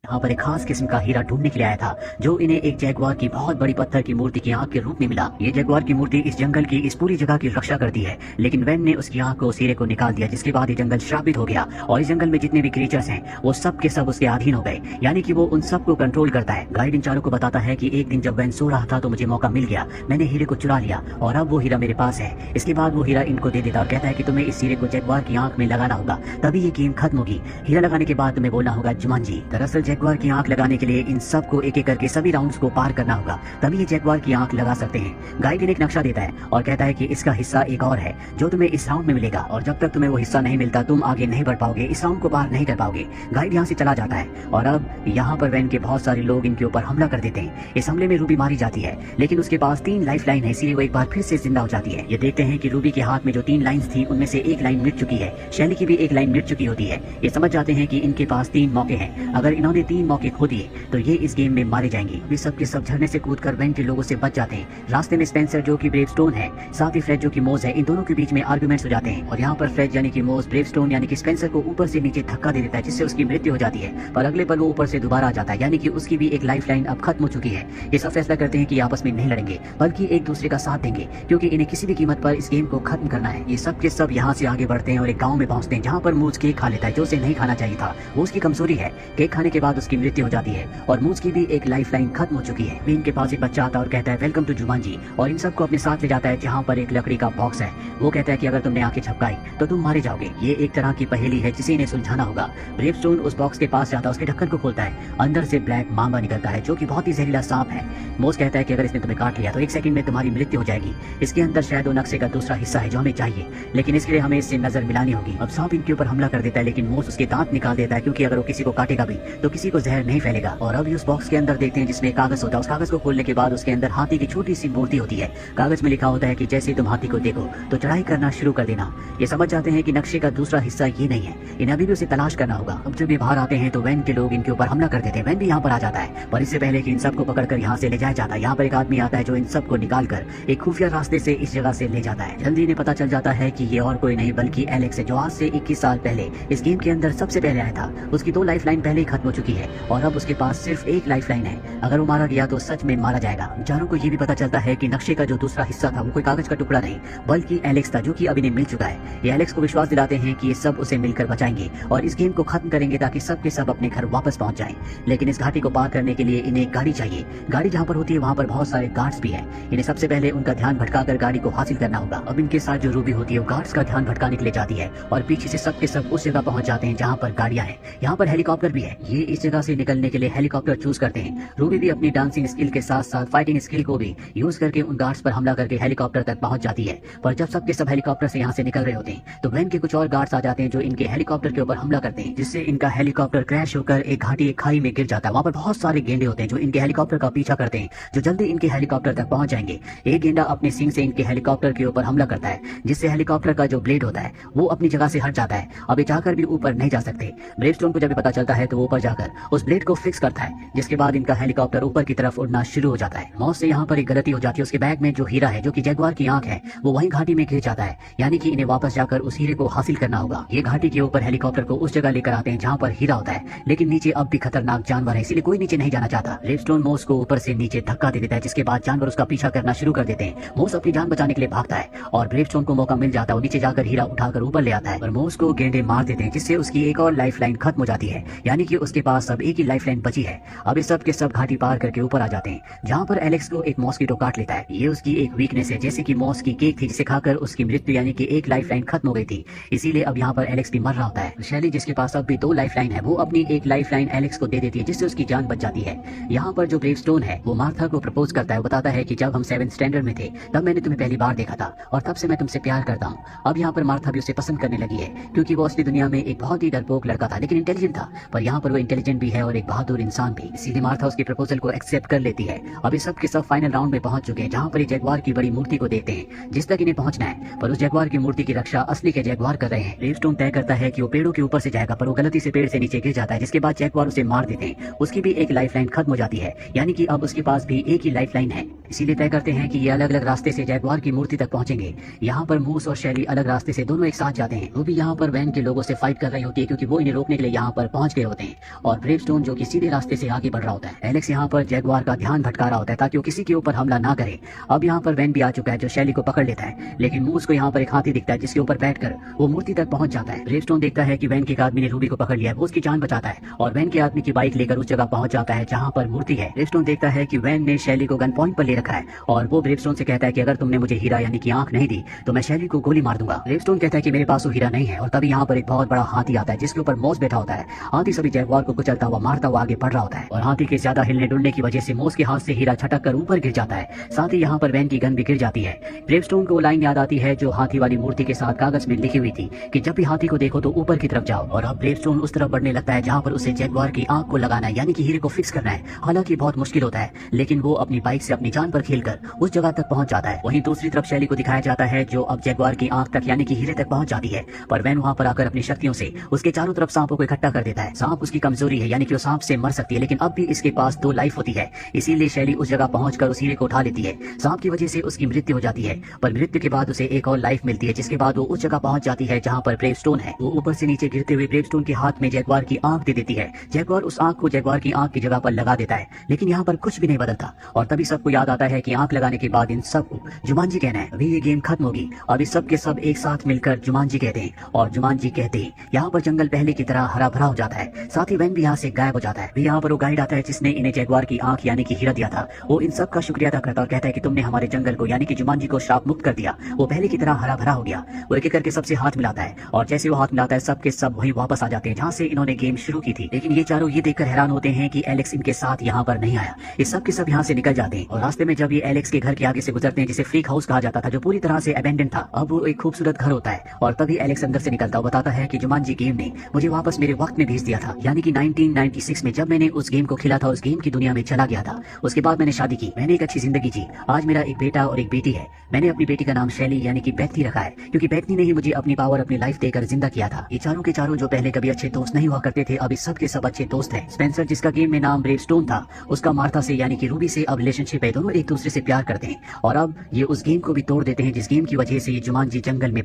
यहाँ पर एक खास किस्म का हीरा ढूंढने के लिए आया था, जो इन्हें एक जैगुआर की बहुत बड़ी पत्थर की मूर्ति की आंख के रूप में मिला। ये जैगुआर की मूर्ति इस जंगल की इस पूरी जगह की रक्षा करती है, लेकिन वैन ने उसकी आंख को उस हीरे को निकाल दिया, जिसके बाद ये जंगल श्रापित हो गया और इस जंगल में जितने भी क्रीचर्स हैं वो सब के सब उसके अधीन हो गए, यानी कि वो उन सबको कंट्रोल करता है। गाइड इन चारों को बताता है कि एक दिन जब वैन सो रहा था तो मुझे मौका मिल गया, मैंने हीरे को चुरा लिया और अब वो हीरा मेरे पास है। इसके बाद वो हीरा इनको दे देता और कहता है कि तुम्हें इस हीरे को जैगुआर की आंख में लगाना होगा, तभी ये गेम खत्म होगी। हीरा लगाने के बाद तुम्हें बोलना होगा जुमांजी। दरअसल जैगुआर की आंख लगाने के लिए इन सबको एक एक करके सभी राउंड्स को पार करना होगा, तभी ये जैगुआर की आंख लगा सकते हैं। गाइड एक नक्शा देता है और कहता है कि इसका हिस्सा एक और है जो तुम्हें इस राउंड में मिलेगा, और जब तक तुम्हें वो हिस्सा नहीं मिलता तुम आगे नहीं बढ़ पाओगे, इस राउंड को पार नहीं कर पाओगे। गाइड यहाँ से चला जाता है और अब यहाँ पर वैन के बहुत सारे लोग इनके ऊपर हमला कर देते हैं। इस हमले में रूबी मारी जाती है, लेकिन उसके पास 3 लाइफ लाइन है, इसीलिए वो एक बार फिर से जिंदा हो जाती है। ये देखते हैं कि रूबी के हाथ में जो 3 लाइन्स थी उनमें से एक लाइन मिट चुकी है, शैली की भी एक लाइन मिट चुकी होती है। ये समझ जाते हैं कि इनके पास 3 मौके हैं, अगर इन्होंने 3 मौके खो दिए तो ये इस गेम में मारे जाएंगे। वे सब के सब झरने से कूदकर वैन के लोगों से बच जाते हैं। रास्ते में स्पेंसर जो कि ब्रेवस्टोन है, साथ ही फ्रेड जो कि मोज है, इन दोनों के बीच में आर्गुमेंट्स हो जाते हैं और यहाँ पर फ्रेड यानी कि मोज ब्रेवस्टोन यानी कि स्पेंसर को ऊपर से नीचे धक्का दे देता है, जिससे उसकी मृत्यु हो जाती है। पर अगले पल वो ऊपर से दोबारा आ जाता है, यानी कि उसकी भी एक लाइफ लाइन अब खत्म हो चुकी है। ये सब फैसला करते हैं कि आपस में नहीं लड़ेंगे, बल्कि एक दूसरे का साथ देंगे, क्योंकि इन्हें किसी भी कीमत पर इस गेम को खत्म करना है। ये सब के सब यहाँ से आगे बढ़ते हैं और एक गाँव में पहुंचते हैं, जहाँ पर मूज केक खा लेता है, जो उसे नहीं खाना चाहिए था। वो उसकी कमजोरी है। केक खाने के बाद उसकी मृत्यु हो जाती है और मूज की भी एक लाइफ लाइन खत्म हो चुकी है। बीन के पास एक बच्चा आता है और कहता है वेलकम टू जुमांजी, और इन सबको अपने साथ ले जाता है जहाँ पर एक लकड़ी का बॉक्स है। वो कहता है कि अगर तुमने आंखें झपकाई तो तुम मारे जाओगे। ये एक तरह की पहेली है जिसे इन्हें सुलझाना होगा। ब्रेवस्टोन उस बॉक्स के पास जाता है, उसके ढक्कन को खोलता है, अंदर से ब्लैक मांबा निकलता है जो कि बहुत ही जहरीला सांप है। मोस कहता है कि अगर इसने तुम्हें काट लिया तो 1 सेकंड में तुम्हारी मृत्यु हो जाएगी। इसके अंदर शायद वो नक्शे का दूसरा हिस्सा है जो हमें चाहिए, लेकिन इसके लिए हमें इससे नजर मिलानी होगी। अब सांप इनके ऊपर हमला कर देता है, लेकिन मोस उसके दांत निकाल देता है, क्योंकि अगर वो किसी को काटेगा भी तो किसी को जहर नहीं फैलेगा। और अब उस बॉक्स के अंदर देखते हैं जिसमें कागज होता है। उस कागज को खोलने के बाद उसके अंदर हाथी की छोटी सी मूर्ति होती है। कागज में लिखा होता है कि जैसे तुम हाथी को देखो तो चढ़ाई करना शुरू कर देना। ये समझ जाते हैं कि नक्शे का दूसरा हिस्सा ये नहीं है, इन्हें अभी भी उसे तलाश करना होगा। अब जब ये बाहर आते हैं तो वैन के लोग इनके ऊपर हमला कर देते हैं। वैन भी यहाँ पर आ जाता है, पर इससे पहले कि इन सबको पकड़कर यहाँ से ले जाया जाता है, यहाँ पर एक आदमी आता है जो इन सबको निकाल कर एक खुफिया रास्ते से इस जगह से ले जाता है। जल्दी इन्हें पता चल जाता है कि ये और कोई नहीं बल्कि एलेक्स है, जो आज से 21 साल पहले इस गेम के अंदर सबसे पहले आया था। उसकी 2 लाइफ लाइन पहले ही खत्म हो चुकी है और अब उसके पास सिर्फ 1 लाइफ लाइन है। अगर वो मारा गया तो सच में मारा जाएगा। चारों को ये भी पता चलता है कि नक्शे का जो दूसरा हिस्सा था वो कोई कागज का टुकड़ा नहीं बल्कि एलेक्स था, जो कि अब इन्हें मिल चुका है। ये एलेक्स को विश्वास दिलाते हैं कि ये सब उसे मिलकर बचाएंगे और इस गेम को खत्म करेंगे ताकि सब के सब अपने घर वापस पहुंच जाएं। लेकिन इस घाटी को पार करने के लिए इन्हें एक गाड़ी चाहिए। गाड़ी जहाँ पर होती है वहाँ पर बहुत सारे गार्ड्स भी हैं। इन्हें सबसे पहले उनका ध्यान भटकाकर गाड़ी को हासिल करना होगा। अब इनके साथ जो रूबी होती है वो गार्ड्स का ध्यान भटकाने के लिए जाती है और पीछे से सब के सब उस जगह पहुंच जाते हैं जहाँ पर गाड़ियां हैं। यहाँ पर हेलीकॉप्टर भी है। ये इस जगह से निकलने के लिए हेलीकॉप्टर चूज करते हैं। रूबी भी अपनी डांसिंग स्किल के साथ साथ फाइटिंग स्किल को भी यूज करके उन गार्ड्स पर हमला करके हेलीकॉप्टर तक पहुंच जाती है। पर जब सब के सब हेलीकॉप्टर से यहाँ से निकल रहे होते हैं तो वैन के कुछ और गार्ड्स आ जाते हैं जो इनके हेलीकॉप्टर के ऊपर हमला करते हैं, जिससे इनका हेलीकॉप्टर क्रैश होकर एक घाटी एक खाई में गिर जाता है। वहाँ पर बहुत सारे गेंडे होते हैं जो इनके हेलीकॉप्टर का पीछा करते हैं, जो जल्दी इनके हेलीकॉप्टर तक पहुंच जाएंगे। एक गेंडा अपने सिंग से इनके हेलीकॉप्टर के ऊपर हमला करता है, जिससे हेलीकॉप्टर का जो ब्लेड होता है वो अपनी जगह से हट जाता है। अब ये चाहकर भी ऊपर नहीं जा सकते। ब्रेवस्टोन को जब पता चलता है तो वो ऊपर जाकर उस ब्लेड को फिक्स करता है, जिसके बाद इनका हेलीकॉप्टर ऊपर की तरफ उड़ना शुरू हो जाता है। मौत से यहाँ पर एक गलती हो जाती है। उसके बैग में जो हीरा है जो कि जैगुआर की आंख है वो वहीं घाटी में गिर जाता है, यानी कि इन्हें वापस जाकर उस हीरे को हासिल करना होगा। ये घाटी के ऊपर हेलीकॉप्टर को उस जगह लेकर आते हैं जहाँ पर हीरा होता है, लेकिन नीचे अब भी खतरनाक जानवर है, इसलिए कोई नीचे नहीं जाना चाहता। ब्रेवस्टोन मोस को ऊपर से नीचे धक्का दे देता है, जिसके बाद जानवर उसका पीछा करना शुरू कर देते हैं। मोस अपनी जान बचाने के लिए भागता है और ब्रेवस्टोन को मौका मिल जाता है, नीचे जाकर हीरा उठाकर ऊपर ले आता है, और मोस को गेंडे मार देते हैं, जिससे उसकी एक और लाइफ लाइन खत्म हो जाती है, यानी कि उसके पास अब एक ही लाइफ लाइन बची है। अब इस सब के सब घाटी पार करके ऊपर आ जाते हैं, जहाँ पर एलेक्स को एक मॉस्किटो काट लेता है। ये उसकी एक वीकनेस है, जैसे कि मॉस की केक थी जिसे खाकर उसकी मृत्यु यानी कि एक लाइफ लाइन खत्म हो गई थी, इसीलिए अब यहाँ पर एलेक्स भी मर रहा होता है। शैली जिसके पास अब भी 2 लाइफ लाइन है वो अपनी एक लाइफ लाइन एलेक्स को दे देती है, जिससे उसकी जान बच जाती है। यहाँ पर जो ब्रेवस्टोन है वो मार्था को प्रपोज करता है, बताता है कि जब हम 7th स्टैंडर्ड में थे तब मैंने तुम्हें पहली बार देखा था और तब से मैं तुमसे प्यार करता हूँ। अब यहाँ पर मार्था भी उसे पसंद करने लगी है, क्योंकि वो असली दुनिया में एक बहुत ही डरपोक लड़का था लेकिन इंटेलिजेंट था, पर यहाँ पर वो इंटेलिजेंट भी है और एक बहादुर इंसान भी, इसीलिए मार्था उसके प्रपोजल को एक्सेप्ट कर लेती है। अब इस सब के सब फाइनल राउंड में पहुंच चुके हैं, जहाँ पर जैगुआर की बड़ी मूर्ति को देखते हैं जिस तक इन्हें पहुंचना है, पर उस जैगुआर की मूर्ति की रक्षा असली के जैगुआर कर रहे हैं। ब्रेवस्टोन तय करता है कि वो पेड़ों के ऊपर से जाएगा, पर वो गलती से पेड़ से नीचे गिर जाता है, जिसके बाद जैगुआर उसे मार देते हैं। उसकी भी एक लाइफ लाइन खत्म हो जाती है, यानी कि अब उसके पास भी एक ही लाइफ लाइन है। इसीलिए तय करते हैं कि ये अलग अलग रास्ते से जैगुआर की मूर्ति तक पहुंचेंगे। यहाँ पर मूस और शैली अलग रास्ते से दोनों एक साथ जाते हैं। वो भी यहाँ पर वैन के लोगों से फाइट कर रही होती है, क्योंकि वो इन्हें रोकने के लिए यहाँ पर पहुंच गए होते हैं। और ब्रेवस्टोन जो कि सीधे रास्ते से आगे बढ़ रहा होता है। एलेक्स यहाँ पर जैगुआर का ध्यान भटका रहा होता है ताकि वो किसी के ऊपर हमला ना करे। अब यहाँ पर वैन भी आ चुका है जो शैली को पकड़ लेता है, लेकिन मूस को यहाँ पर एक हाथी दिखता है जिसके ऊपर बैठकर वो मूर्ति तक पहुंच जाता है। ब्रेवस्टोन देखता है कि वैन के एक आदमी ने रूबी को पकड़ लिया है, वो उसकी जान बचाता है और वैन के आदमी की बाइक लेकर उस जगह पहुंच जाता है जहाँ पर मूर्ति है। ब्रेवस्टोन देखता है कि वैन ने शैली को गन पॉइंट पर ले रखा है और वो ब्रेवस्टोन से कहता है कि अगर तुमने मुझे हीरा यानी कि आंख नहीं दी तो मैं शैली को गोली मार दूंगा। ब्रेवस्टोन कहता है कि मेरे पास वो हीरा नहीं है और तभी यहाँ पर एक बहुत बड़ा हाथी आता है जिसके ऊपर मोस बैठा होता है। हाथी सभी जैगुआर को कुचलता हुआ मारता हुआ आगे बढ़ रहा होता है और हाथी के ज्यादा हिलने डुलने की वजह से मोस के हाथ से हीरा छटक कर ऊपर गिर जाता है। साथ ही यहाँ पर वैन की गन भी गिर जाती है। ब्रेवस्टोन को लाइन याद आती है जो हाथी वाली मूर्ति के साथ कागज में लिखी हुई थी कि जब भी हाथी को देखो तो ऊपर की तरफ जाओ। और अब ब्रेवस्टोन उस तरफ बढ़ने लगता है जहाँ पर उसे जैगुआर की आंख को लगाना है यानी कि हीरे को फिक्स करना है। हालांकि बहुत मुश्किल होता है, लेकिन वो अपनी बाइक से अपनी जान पर खेलकर उस जगह तक पहुंच जाता है। वहीं दूसरी तरफ शैली को दिखाया जाता है जो अब जैगुआर की आंख तक यानी कि हीरे तक पहुंच जाती है, पर वैन वहां पर आकर अपनी शक्तियों से उसके चारों तरफ सांपों को इकट्ठा कर देता है। सांप उसकी कमजोरी है यानी कि वो सांप से मर सकती है, लेकिन अब भी इसके पास 2 लाइफ होती है, इसीलिए शैली उस जगह पहुंचकर उस हीरे को उठा लेती है। सांप की वजह से उसकी मृत्यु हो जाती है, पर मृत्यु के बाद उसे एक और लाइफ मिलती है, जिसके बाद वो उस जगह पहुंच जाती है जहाँ पर ब्रेवस्टोन है। वो ऊपर से नीचे गिरते हुए ब्रेवस्टोन के हाथ में जैगुआर की आंख दे देती है। जैगुआर उस आंख को जैगुआर की आंख की जगह पर लगा देता है, लेकिन यहाँ पर कुछ भी नहीं बदलता और तभी सबको याद आता है कि आंख लगाने के बाद इन सबको जुमानजी कहना है। अभी ये गेम खत्म होगी, अभी सब के सब एक साथ मिलकर जुमानजी कहते हैं और जुमानजी कहते ही यहाँ पर जंगल पहले की तरह हरा भरा हो जाता है। साथ ही वैन भी यहाँ से गायब हो जाता है। भी यहाँ पर वो गाइड आता है जिसने इन्हें जैगुआर की आंख यानी कि हीरा दिया था। वो इन सब का शुक्रिया अदा करता और कहता है कि तुमने हमारे जंगल को यानी कि जुमानजी को श्राप मुक्त कर दिया, वो पहले की तरह हरा भरा हो गया। वो एक एक करके सबसे हाथ मिलाता है और जैसे वो हाथ मिलाता है सबके सब वही वापस आ जाते हैं जहाँ से इन्होंने गेम शुरू की थी। लेकिन ये चारों ये देखकर हैरान होते हैं कि एलेक्स इनके साथ यहाँ पर नहीं आया। ये सब के सब यहाँ से निकल जाते हैं और रास्ते में जब ये एलेक्स के घर के आगे से गुजरते हैं जिसे फ्रीक हाउस कहा जाता था जो पूरी तरह से अबेंडन था, अब वो एक खूबसूरत घर होता है और तभी एलेक्स अंदर से निकलता और बताता है कि जुमानजी गेम ने मुझे वापस मेरे वक्त में भेज दिया था, यानी कि 1996 में जब मैंने उस गेम को खेला था, उस गेम की दुनिया में चला गया था। उसके बाद मैंने शादी की, मैंने एक अच्छी जिंदगी जी। आज मेरा एक बेटा और एक बेटी है। मैंने अपनी बेटी का नाम शैली यानी कि बेथनी रखा है क्योंकि बेथनी ने ही मुझे अपनी पावर अपनी लाइफ देकर जिंदा किया था। ये चारों के चारों जो पहले कभी अच्छे दोस्त नहीं हुआ करते थे, अभी सब के सब अच्छे दोस्त हैं। स्पेंसर जिसका गेम में नाम ब्रेवस्टोन था, उसका मार्था से यानी कि रूबी से अब रिलेशनशिप है। दोनों एक दूसरे से प्यार करते हैं और अब ये उस गेम को भी तोड़ देते हैं जिस गेम की वजह से ये जुमानजी जंगल में